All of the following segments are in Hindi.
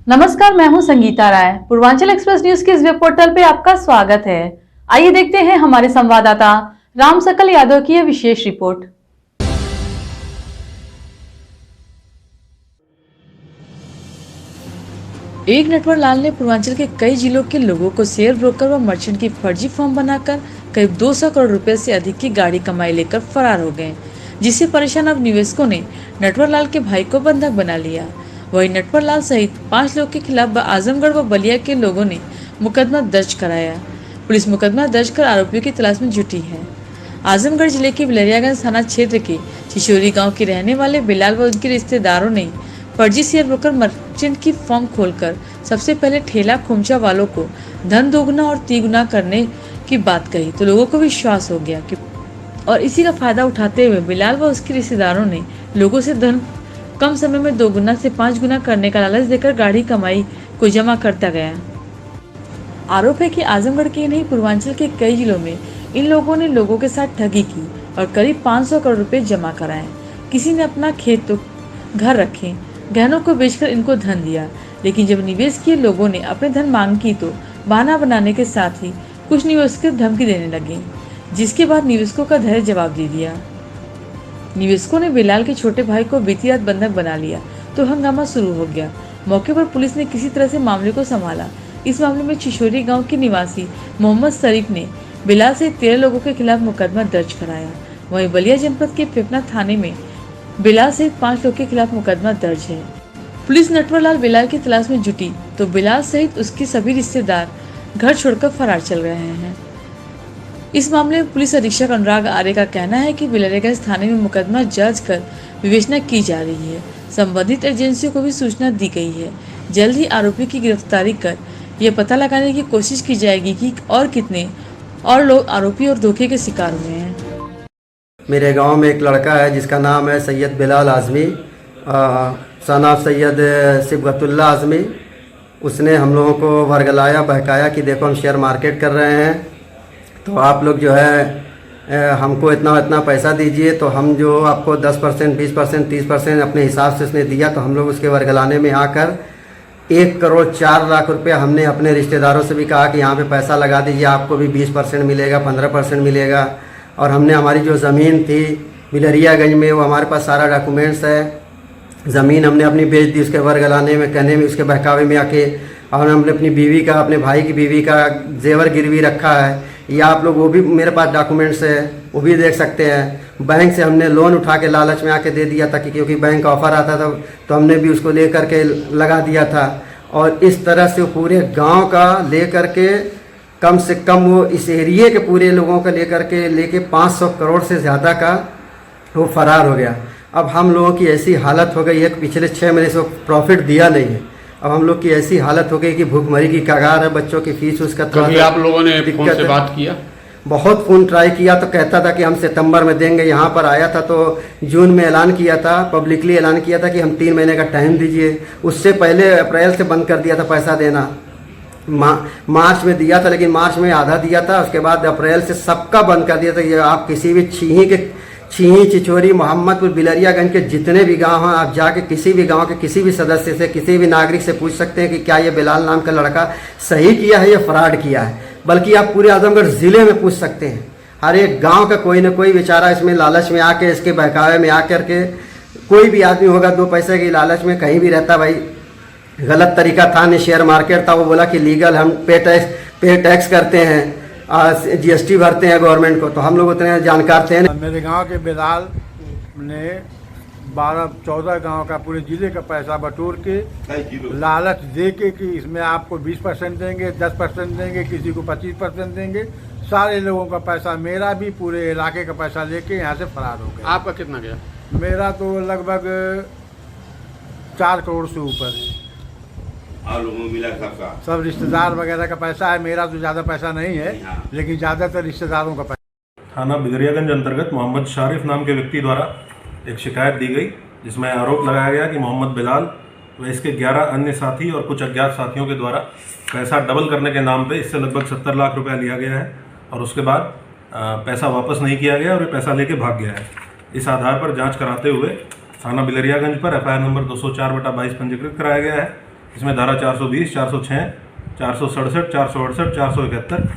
नमस्कार, मैं हूं संगीता राय। पूर्वांचल एक्सप्रेस न्यूज के इस वेब पोर्टल पे आपका स्वागत है। आइए देखते हैं हमारे संवाददाता राम सकल यादव की यह विशेष रिपोर्ट। एक नटवर लाल ने पूर्वांचल के कई जिलों के लोगों को शेयर ब्रोकर व मर्चेंट की फर्जी फॉर्म बनाकर करीब 200 करोड़ रुपए से अधिक की गाड़ी कमाई लेकर फरार हो गए, जिससे परेशान अब निवेशकों ने नटवर लाल के भाई को बंधक बना लिया। वहीं नटवर लाल सहित 5 लोगों के खिलाफ आजमगढ़ व बलिया के लोगों ने मुकदमा दर्ज कराया। पुलिस मुकदमा दर्ज कर आरोपियों की तलाश में जुटी है। आजमगढ़ जिले के बिलरियागंज थाना क्षेत्र के चिशोरी गांव के रहने वाले बिलाल व उनके रिश्तेदारों ने फर्जी शेयर ब्रोकर मर्चेंट की फॉर्म खोलकर सबसे पहले ठेला खोमचा वालों को धन दोगुना और तिगुना करने की बात कही, तो लोगों को विश्वास हो गया कि और इसी का फायदा उठाते हुए बिलाल व उसके रिश्तेदारों ने लोगों से धन कम समय में 2 गुना से 5 गुना करने का लालच देकर गाड़ी कमाई को जमा करता गया। आरोप है कि आजमगढ़ के नहीं पूर्वांचल के कई जिलों में इन लोगों ने लोगों के साथ ठगी की और करीब 500 करोड़ रुपए जमा कराए। किसी ने अपना खेत तो घर रखे, गहनों को बेचकर इनको धन दिया, लेकिन जब निवेश किए लोगों ने अपने धन मांग की तो बहाना बनाने के साथ ही कुछ निवेशकों को धमकी देने लगे, जिसके बाद निवेशकों का धैर्य जवाब दे दिया। निवेशकों ने बिलाल के छोटे भाई को बीती रात बंधक बना लिया तो हंगामा शुरू हो गया। मौके पर पुलिस ने किसी तरह से मामले को संभाला। इस मामले में चिशोरी गांव के निवासी मोहम्मद शरीफ ने बिलाल से 13 लोगों के खिलाफ मुकदमा दर्ज कराया। वहीं बलिया जनपद के फेफना थाने में बिलाल सहित 5 लोगों के खिलाफ मुकदमा दर्ज है। पुलिस नटवर लाल बिलाल की तलाश में जुटी तो बिलाल सहित उसके सभी रिश्तेदार घर छोड़कर फरार चल रहे हैं। इस मामले में पुलिस अधीक्षक अनुराग आर्य का कहना है कि बिलरियागंज थाने में मुकदमा दर्ज कर विवेचना की जा रही है। संबंधित एजेंसियों को भी सूचना दी गई है। जल्द ही आरोपी की गिरफ्तारी कर यह पता लगाने की कोशिश की जाएगी कि और कितने और लोग आरोपी और धोखे के शिकार हुए हैं। मेरे गांव में एक लड़का है जिसका नाम है सैयद बिलाल आज़मी, सन ऑफ सैयद सिबगतुल्ला आज़मी। उसने हम लोगों को वर्गलाया, बहकाया कि देखो हम शेयर मार्केट कर रहे हैं, तो आप लोग जो है हमको इतना पैसा दीजिए, तो हम जो आपको 10%, 20%, 30% अपने हिसाब से उसने दिया। तो हम लोग उसके वर्गलाने में आकर 1 करोड़ 4 लाख रुपया हमने अपने रिश्तेदारों से भी कहा कि यहाँ पे पैसा लगा दीजिए, आपको भी 20% मिलेगा, 15% मिलेगा। और हमने हमारी जो ज़मीन थी बिलरियागंज में, वो हमारे पास सारा डॉक्यूमेंट्स है। ज़मीन हमने अपनी बेच दी उसके वर्गलाने में, कहने में, उसके बहकावे में आके। और हमने अपनी बीवी का, अपने भाई की बीवी का जेवर गिरवी रखा है, या आप लोग वो भी मेरे पास डॉक्यूमेंट्स है, वो भी देख सकते हैं। बैंक से हमने लोन उठा के लालच में आके दे दिया था कि क्योंकि बैंक का ऑफ़र आता था, तो हमने भी उसको ले करके लगा दिया था। और इस तरह से पूरे गांव का ले करके कम से कम वो इस एरिए के पूरे लोगों का लेके 500 करोड़ से ज़्यादा का वो फरार हो गया। अब हम लोगों की ऐसी हालत हो गई है कि पिछले 6 महीने से प्रॉफिट दिया नहीं है। अब हम लोग की ऐसी हालत हो गई कि भूखमरी की कगार है, बच्चों की फीस उसका कभी आप लोगों ने फोन से बात किया? बहुत फ़ोन ट्राई किया, तो कहता था कि हम सितंबर में देंगे। यहाँ पर आया था तो जून में ऐलान किया था, पब्लिकली ऐलान किया था कि हम 3 महीने का टाइम दीजिए। उससे पहले अप्रैल से बंद कर दिया था पैसा देना। मार्च में दिया था, लेकिन मार्च में आधा दिया था, उसके बाद अप्रैल से सबका बंद कर दिया था। ये आप किसी भी छीही, चिचोरी, मोहम्मदपुर, बिलरियागंज के जितने भी गांव हैं, आप जाके किसी भी गांव के किसी भी सदस्य से, किसी भी नागरिक से पूछ सकते हैं कि क्या ये बिलाल नाम का लड़का सही किया है या फ्रॉड किया है। बल्कि आप पूरे आजमगढ़ ज़िले में पूछ सकते हैं। हर एक गांव का कोई ना कोई बेचारा इसमें लालच में आके, इसके बहकावे में आकर के, कोई भी आदमी होगा 2 पैसे की लालच में कहीं भी रहता। भाई गलत तरीका था, नहीं शेयर मार्केट था, वो बोला कि लीगल, हम पे टैक्स करते हैं, GST भरते हैं गवर्नमेंट को, तो हम लोग उतने जानकार थे। मेरे गांव के बिलाल ने 12-14 गांव का पूरे जिले का पैसा बटोर के लालच दे के कि इसमें आपको 20% देंगे, 10% देंगे, किसी को 25% देंगे। सारे लोगों का पैसा, मेरा भी, पूरे इलाके का पैसा लेके यहाँ से फरार हो गया। आपका कितना गया? मेरा तो लगभग 4 करोड़ से ऊपर मिला सब रिश्तेदार वगैरह का पैसा है। मेरा तो ज़्यादा पैसा नहीं है, लेकिन ज़्यादातर रिश्तेदारों का पैसा। थाना बिलरियागंज अंतर्गत मोहम्मद शारिफ नाम के व्यक्ति द्वारा एक शिकायत दी गई, जिसमें आरोप लगाया गया कि मोहम्मद बिलाल व इसके 11 अन्य साथी और कुछ अज्ञात साथियों के द्वारा पैसा डबल करने के नाम पे इससे लगभग 70 लाख रुपया लिया गया है और उसके बाद पैसा वापस नहीं किया गया और ये पैसा लेके भाग गया है। इस आधार पर जांच कराते हुए थाना बिलरियागंज पर FIR नंबर 204/22 पंजीकृत कराया गया है इसमें धारा 420, 406, 467, 468, 471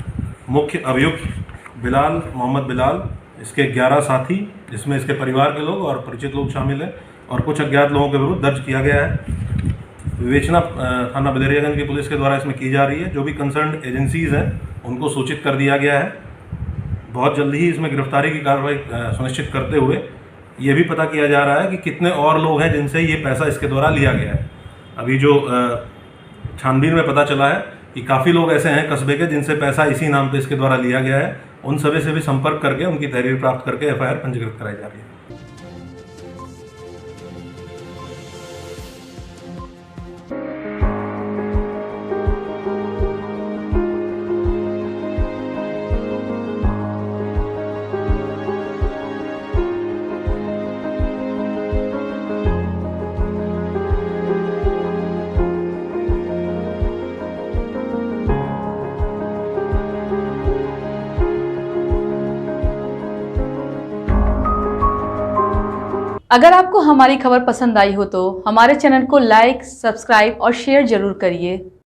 मुख्य अभियुक्त बिलाल, मोहम्मद बिलाल, इसके 11 साथी जिसमें इसके परिवार के लोग और परिचित लोग शामिल हैं और कुछ अज्ञात लोगों के विरुद्ध दर्ज किया गया है। विवेचना थाना बदरियागंज की पुलिस के द्वारा इसमें की जा रही है। जो भी कंसर्न्ड एजेंसीज़ हैं उनको सूचित कर दिया गया है। बहुत जल्दी ही इसमें गिरफ्तारी की कार्रवाई सुनिश्चित करते हुए ये भी पता किया जा रहा है कि कितने और लोग हैं जिनसे ये पैसा इसके द्वारा लिया गया है। अभी जो छानबीन में पता चला है कि काफ़ी लोग ऐसे हैं कस्बे के जिनसे पैसा इसी नाम पे इसके द्वारा लिया गया है। उन सभी से भी संपर्क करके उनकी तहरीर प्राप्त करके FIR पंजीकृत कराई जा रही है। अगर आपको हमारी खबर पसंद आई हो तो हमारे चैनल को लाइक, सब्सक्राइब और शेयर जरूर करिए।